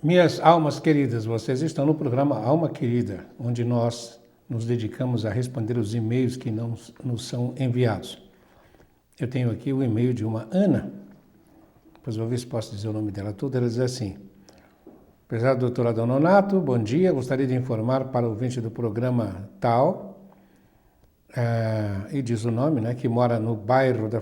Minhas almas queridas, vocês estão no programa Alma Querida, onde nós nos dedicamos a responder os e-mails que não nos são enviados. Eu tenho aqui o e-mail de uma Ana, depois vou ver se posso dizer o nome dela tudo. Ela diz assim: prezado doutor Adão Nonato, bom dia, gostaria de informar para o ouvinte do programa tal, e diz o nome, né, que mora no bairro da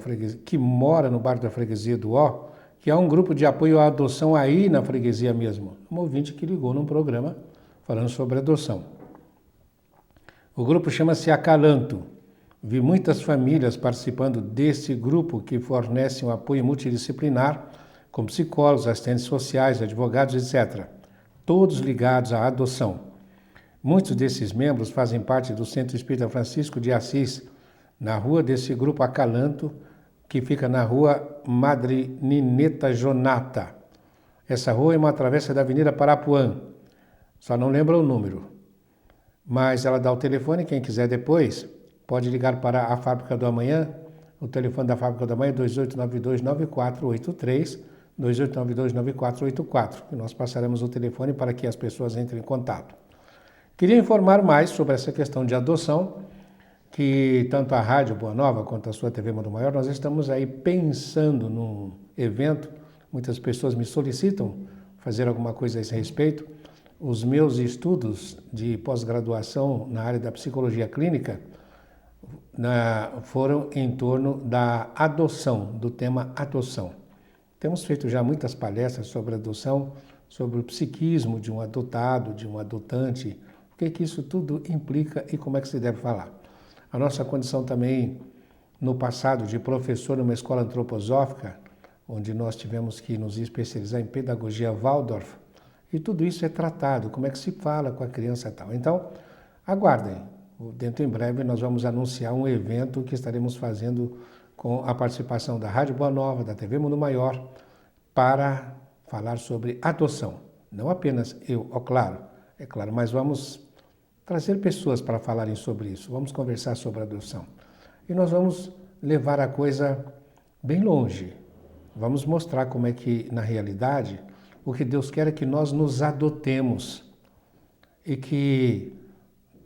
freguesia do Ó, que há um grupo de apoio à adoção aí na freguesia mesmo. Um ouvinte que ligou num programa falando sobre adoção. O grupo chama-se Acalanto. Vi muitas famílias participando desse grupo que fornece um apoio multidisciplinar, com psicólogos, assistentes sociais, advogados, etc. Todos ligados à adoção. Muitos desses membros fazem parte do Centro Espírita Francisco de Assis, na rua desse grupo Acalanto, que fica na rua Madre Nineta Jonata. Essa rua é uma travessa da Avenida Parapuã, só não lembra o número. Mas ela dá o telefone, quem quiser depois, pode ligar para a Fábrica do Amanhã. O telefone da Fábrica do Amanhã é 2892-9483, 2892-9484, e nós passaremos o telefone para que as pessoas entrem em contato. Queria informar mais sobre essa questão de adoção, que tanto a Rádio Boa Nova quanto a sua TV Mundo Maior, nós estamos aí pensando num evento. Muitas pessoas me solicitam fazer alguma coisa a esse respeito. Os meus estudos de pós-graduação na área da psicologia clínica foram em torno da adoção, do tema adoção. Temos feito já muitas palestras sobre adoção, sobre o psiquismo de um adotado, de um adotante, o que isso tudo implica e como é que se deve falar. A nossa condição também, no passado, de professor numa escola antroposófica, onde nós tivemos que nos especializar em pedagogia Waldorf, e tudo isso é tratado, como é que se fala com a criança e tal. Então, aguardem, dentro em breve nós vamos anunciar um evento que estaremos fazendo com a participação da Rádio Boa Nova, da TV Mundo Maior, para falar sobre adoção. Não apenas eu, é claro, mas vamos trazer pessoas para falarem sobre isso. Vamos conversar sobre adoção. E nós vamos levar a coisa bem longe. Vamos mostrar como é que, na realidade, o que Deus quer é que nós nos adotemos. E que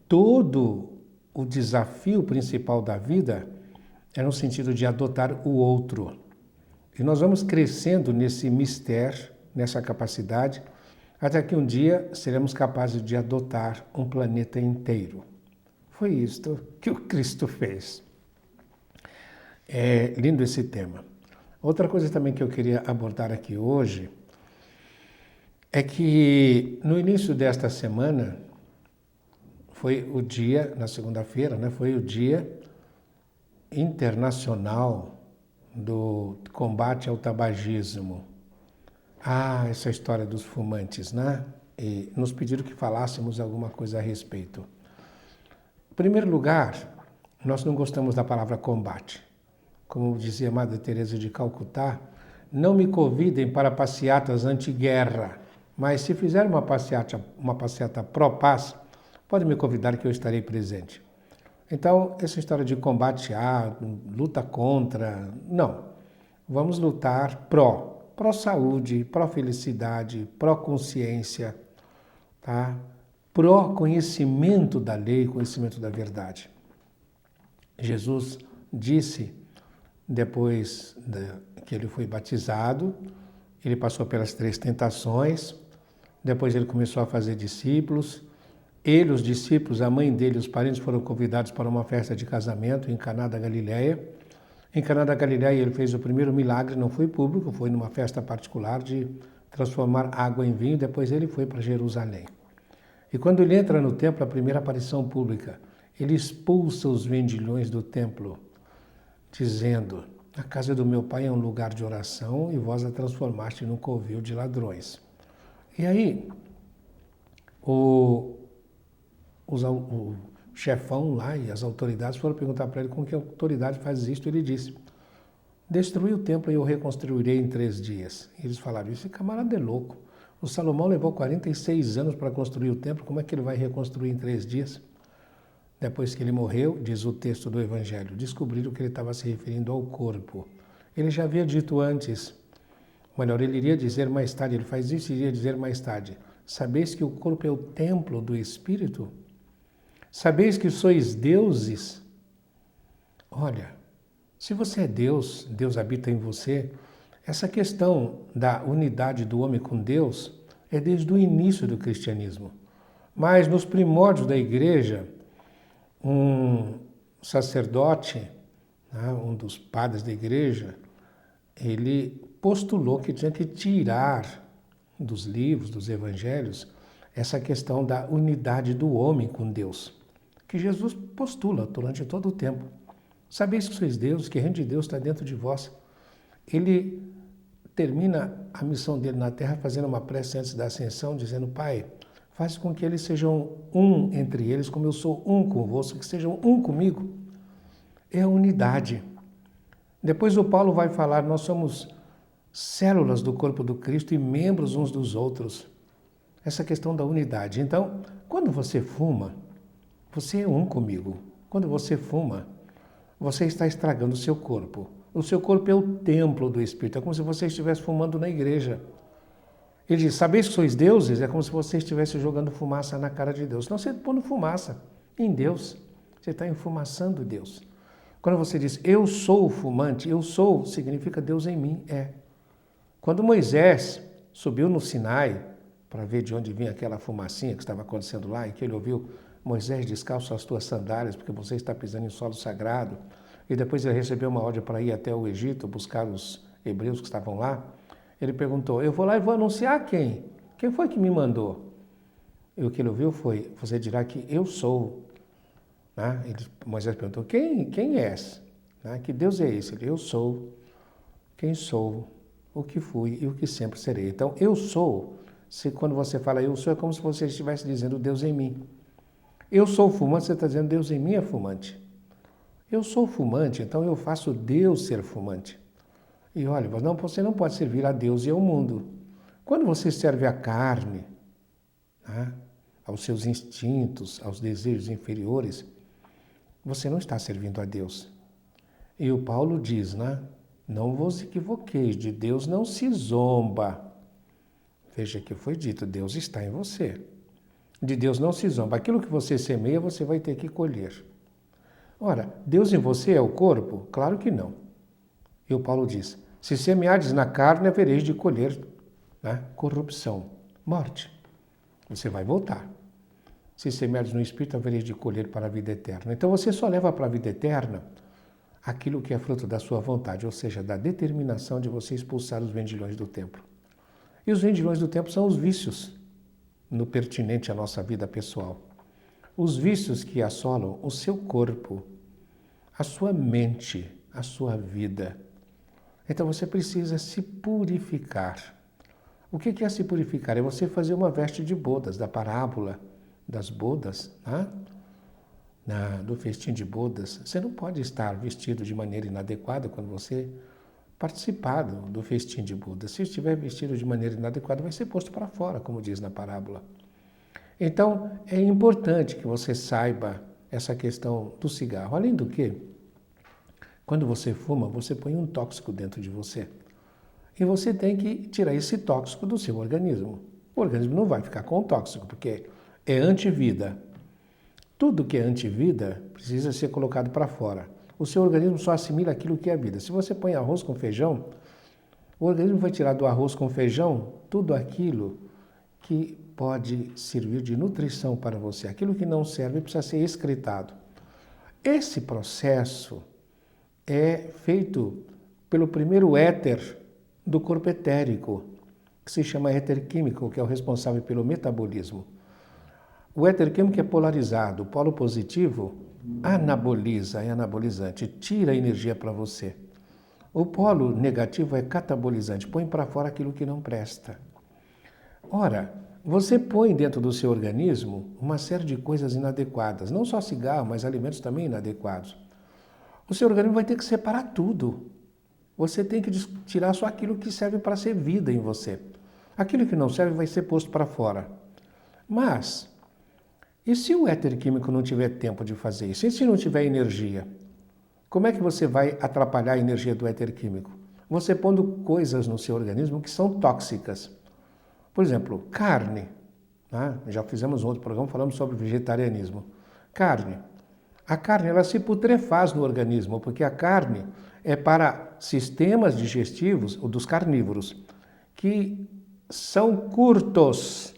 todo o desafio principal da vida é no sentido de adotar o outro. E nós vamos crescendo nesse mistério, nessa capacidade, até que um dia seremos capazes de adotar um planeta inteiro. Foi isto que o Cristo fez. É lindo esse tema. Outra coisa também que eu queria abordar aqui hoje é que no início desta semana foi o dia, na segunda-feira, né, foi o Dia Internacional do Combate ao Tabagismo. Essa história dos fumantes, né? E nos pediram que falássemos alguma coisa a respeito. Em primeiro lugar, nós não gostamos da palavra combate. Como dizia a Madre Teresa de Calcutá, não me convidem para passeatas anti-guerra, mas se fizer uma passeata pró-paz, pode me convidar que eu estarei presente. Então, essa história de combate luta contra, não. Vamos lutar pró-saúde, pró-felicidade, pró-consciência, tá? Pró-conhecimento da lei, conhecimento da verdade. Jesus disse, depois que ele foi batizado, ele passou pelas 3 tentações, depois ele começou a fazer discípulos. Ele, os discípulos, a mãe dele, os parentes foram convidados para uma festa de casamento em Caná da Galileia. Em Caná da Galileia ele fez o primeiro milagre, não foi público, foi numa festa particular de transformar água em vinho, depois ele foi para Jerusalém. E quando ele entra no templo, a primeira aparição pública, ele expulsa os vendilhões do templo, dizendo: a casa do meu pai é um lugar de oração e vós a transformaste num covil de ladrões. E aí, o chefão lá e as autoridades foram perguntar para ele com que autoridade faz isto. Ele disse: destruí o templo e eu reconstruirei em 3 dias. E eles falaram: esse camarada é louco. O Salomão levou 46 anos para construir o templo, como é que ele vai reconstruir em 3 dias? Depois que ele morreu, diz o texto do Evangelho, descobriram que ele estava se referindo ao corpo. Ele já havia dito antes: Melhor, ele iria dizer mais tarde, ele faz isso e iria dizer mais tarde: sabeis que o corpo é o templo do Espírito? Sabeis que sois deuses? Olha, se você é Deus, Deus habita em você, essa questão da unidade do homem com Deus é desde o início do cristianismo. Mas nos primórdios da igreja, um sacerdote, um dos padres da igreja, ele postulou que tinha que tirar dos livros, dos evangelhos, essa questão da unidade do homem com Deus, que Jesus postula durante todo o tempo. Sabeis que sois Deus, que o reino de Deus está dentro de vós. Ele termina a missão dele na terra fazendo uma prece antes da ascensão, dizendo: Pai, faz com que eles sejam um entre eles, como eu sou um convosco, que sejam um comigo. É a unidade. Depois o Paulo vai falar: nós somos células do corpo do Cristo e membros uns dos outros. Essa questão da unidade. Então, quando você fuma, você é um comigo. Quando você fuma, você está estragando o seu corpo. O seu corpo é o templo do Espírito. É como se você estivesse fumando na igreja. Ele diz: sabeis que sois deuses? É como se você estivesse jogando fumaça na cara de Deus. Não, você está pondo fumaça em Deus. Você está enfumaçando Deus. Quando você diz: eu sou o fumante, eu sou, significa Deus em mim. É. Quando Moisés subiu no Sinai para ver de onde vinha aquela fumacinha que estava acontecendo lá, e que ele ouviu: Moisés, descalça as tuas sandálias, porque você está pisando em solo sagrado. E depois ele recebeu uma ordem para ir até o Egito, buscar os hebreus que estavam lá. Ele perguntou: eu vou lá e vou anunciar a quem? Quem foi que me mandou? E o que ele ouviu foi: você dirá que eu sou. Moisés perguntou: quem és? Que Deus é esse? Ele: eu sou quem sou, o que fui e o que sempre serei. Então, eu sou, quando você fala eu sou, é como se você estivesse dizendo Deus em mim. Eu sou fumante, você está dizendo Deus em mim é fumante. Eu sou fumante, então eu faço Deus ser fumante. E olha, você não pode servir a Deus e ao mundo. Quando você serve à carne, aos seus instintos, aos desejos inferiores, você não está servindo a Deus. E o Paulo diz, não vos equivoqueis, de Deus não se zomba. Veja que foi dito, Deus está em você. De Deus não se zomba. Aquilo que você semeia, você vai ter que colher. Ora, Deus em você é o corpo? Claro que não. E o Paulo diz: se semeardes na carne, havereis de colher corrupção, morte. Você vai voltar. Se semeardes no Espírito, havereis de colher para a vida eterna. Então você só leva para a vida eterna aquilo que é fruto da sua vontade, ou seja, da determinação de você expulsar os vendilhões do templo. E os vendilhões do templo são os vícios, no pertinente à nossa vida pessoal. Os vícios que assolam o seu corpo, a sua mente, a sua vida. Então você precisa se purificar. O que é se purificar? É você fazer uma veste de bodas, da parábola das bodas, do festim de bodas. Você não pode estar vestido de maneira inadequada quando você participar do festim de bodas. Se estiver vestido de maneira inadequada, vai ser posto para fora, como diz na parábola. Então, é importante que você saiba essa questão do cigarro. Além do que, quando você fuma, você põe um tóxico dentro de você. E você tem que tirar esse tóxico do seu organismo. O organismo não vai ficar com o tóxico, porque é antivida. Tudo que é antivida precisa ser colocado para fora. O seu organismo só assimila aquilo que é vida. Se você põe arroz com feijão, o organismo vai tirar do arroz com feijão tudo aquilo que pode servir de nutrição para você. Aquilo que não serve precisa ser excretado. Esse processo é feito pelo primeiro éter do corpo etérico, que se chama éter químico, que é o responsável pelo metabolismo. O éter químico é polarizado. O polo positivo anaboliza, é anabolizante, tira a energia para você. O polo negativo é catabolizante, põe para fora aquilo que não presta. Ora, você põe dentro do seu organismo uma série de coisas inadequadas, não só cigarro, mas alimentos também inadequados. O seu organismo vai ter que separar tudo. Você tem que tirar só aquilo que serve para ser vida em você. Aquilo que não serve vai ser posto para fora. Mas, e se o éter químico não tiver tempo de fazer isso? E se não tiver energia? Como é que você vai atrapalhar a energia do éter químico? você pondo coisas no seu organismo que são tóxicas. Por exemplo, carne. Né? Já fizemos um outro programa falando sobre vegetarianismo. Carne. A carne ela se putrefaz no organismo, porque a carne é para sistemas digestivos, ou dos carnívoros, que são curtos.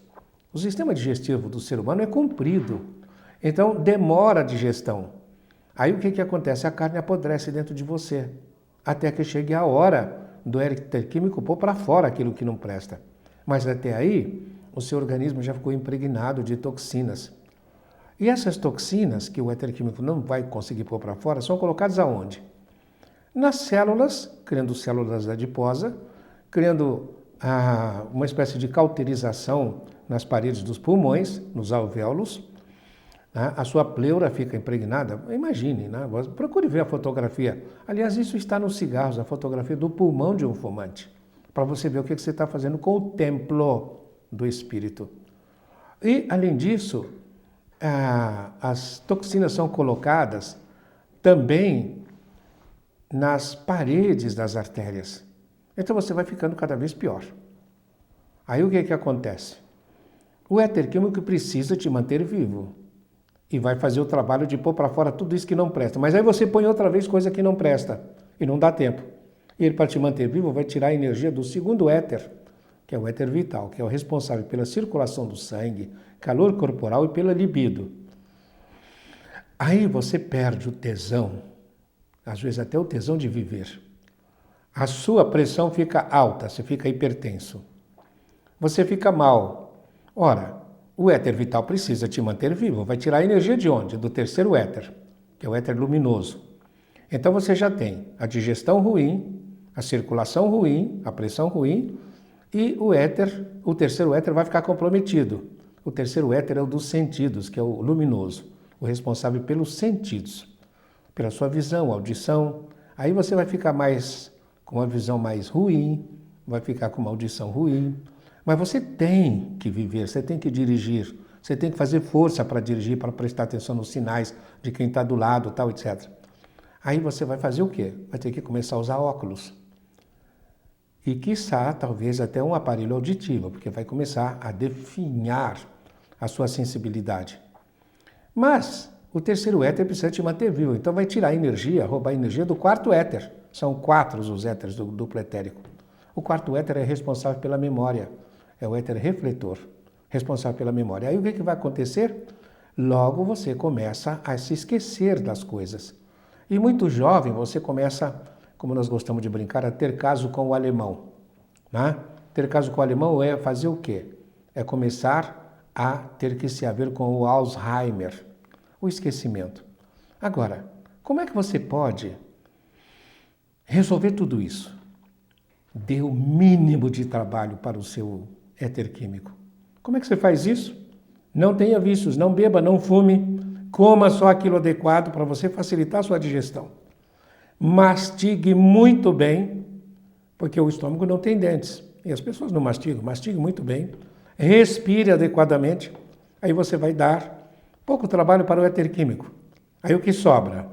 O sistema digestivo do ser humano é comprido, então demora a digestão. Aí o que acontece? A carne apodrece dentro de você, até que chegue a hora do éter químico pôr para fora aquilo que não presta. Mas até aí, o seu organismo já ficou impregnado de toxinas. E essas toxinas, que o éter químico não vai conseguir pôr para fora, são colocadas aonde? Nas células, criando células adiposas, criando uma espécie de cauterização nas paredes dos pulmões, nos alvéolos. A sua pleura fica impregnada. Imagine, né? Procure ver a fotografia. Aliás, isso está nos cigarros, a fotografia do pulmão de um fumante, para você ver o que você está fazendo com o templo do espírito. E, além disso, as toxinas são colocadas também nas paredes das artérias. Então você vai ficando cada vez pior. Aí o que acontece? O éter químico precisa te manter vivo e vai fazer o trabalho de pôr para fora tudo isso que não presta. Mas aí você põe outra vez coisa que não presta e não dá tempo. E ele, para te manter vivo, vai tirar a energia do segundo éter, que é o éter vital, que é o responsável pela circulação do sangue, calor corporal e pela libido. Aí você perde o tesão, às vezes até o tesão de viver. A sua pressão fica alta, você fica hipertenso. Você fica mal. Ora, o éter vital precisa te manter vivo. Vai tirar a energia de onde? Do terceiro éter, que é o éter luminoso. Então você já tem a digestão ruim, a circulação ruim, a pressão ruim, e o terceiro éter vai ficar comprometido. O terceiro éter é o dos sentidos, que é o luminoso, o responsável pelos sentidos, pela sua visão, audição. Aí você vai ficar com uma visão mais ruim, vai ficar com uma audição ruim. Mas você tem que viver, você tem que dirigir, você tem que fazer força para dirigir, para prestar atenção nos sinais de quem está do lado, tal, etc. Aí você vai fazer o quê? Vai ter que começar a usar óculos. E, quiçá, talvez até um aparelho auditivo, porque vai começar a definhar a sua sensibilidade. Mas o terceiro éter precisa te manter vivo, então vai tirar energia, roubar energia do quarto éter. São 4 os éteres do duplo etérico. O quarto éter é responsável pela memória, é o éter refletor, responsável pela memória. Aí o que vai acontecer? Logo você começa a se esquecer das coisas. E muito jovem você começa, como nós gostamos de brincar, a ter caso com o alemão. Né? Ter caso com o alemão é fazer o quê? É começar a ter que se haver com o Alzheimer, o esquecimento. Agora, como é que você pode resolver tudo isso? Dê o mínimo de trabalho para o seu éter químico. Como é que você faz isso? Não tenha vícios, não beba, não fume, coma só aquilo adequado para você facilitar a sua digestão. Mastigue muito bem, porque o estômago não tem dentes. E as pessoas não mastigam, mastigue muito bem. Respire adequadamente, aí você vai dar pouco trabalho para o éter químico. Aí o que sobra?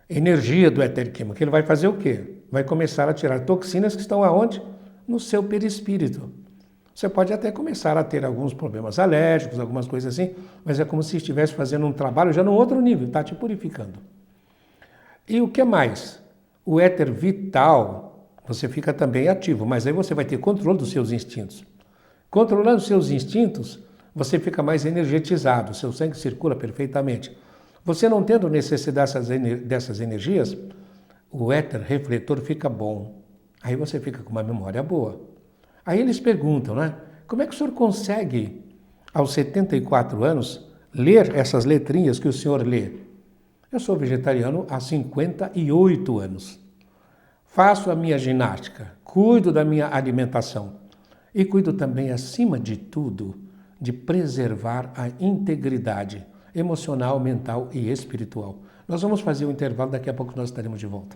Energia do éter químico. Ele vai fazer o quê? Vai começar a tirar toxinas que estão aonde? No seu perispírito. Você pode até começar a ter alguns problemas alérgicos, algumas coisas assim, mas é como se estivesse fazendo um trabalho já num outro nível, está te purificando. E o que mais? O éter vital, você fica também ativo, mas aí você vai ter controle dos seus instintos. Controlando os seus instintos, você fica mais energetizado, seu sangue circula perfeitamente. Você não tendo necessidade dessas energias, o éter refletor fica bom. Aí você fica com uma memória boa. Aí eles perguntam, né? Como é que o senhor consegue, aos 74 anos, ler essas letrinhas que o senhor lê? Eu sou vegetariano há 58 anos. Faço a minha ginástica, cuido da minha alimentação e cuido também, acima de tudo, de preservar a integridade emocional, mental e espiritual. Nós vamos fazer um intervalo, daqui a pouco nós estaremos de volta.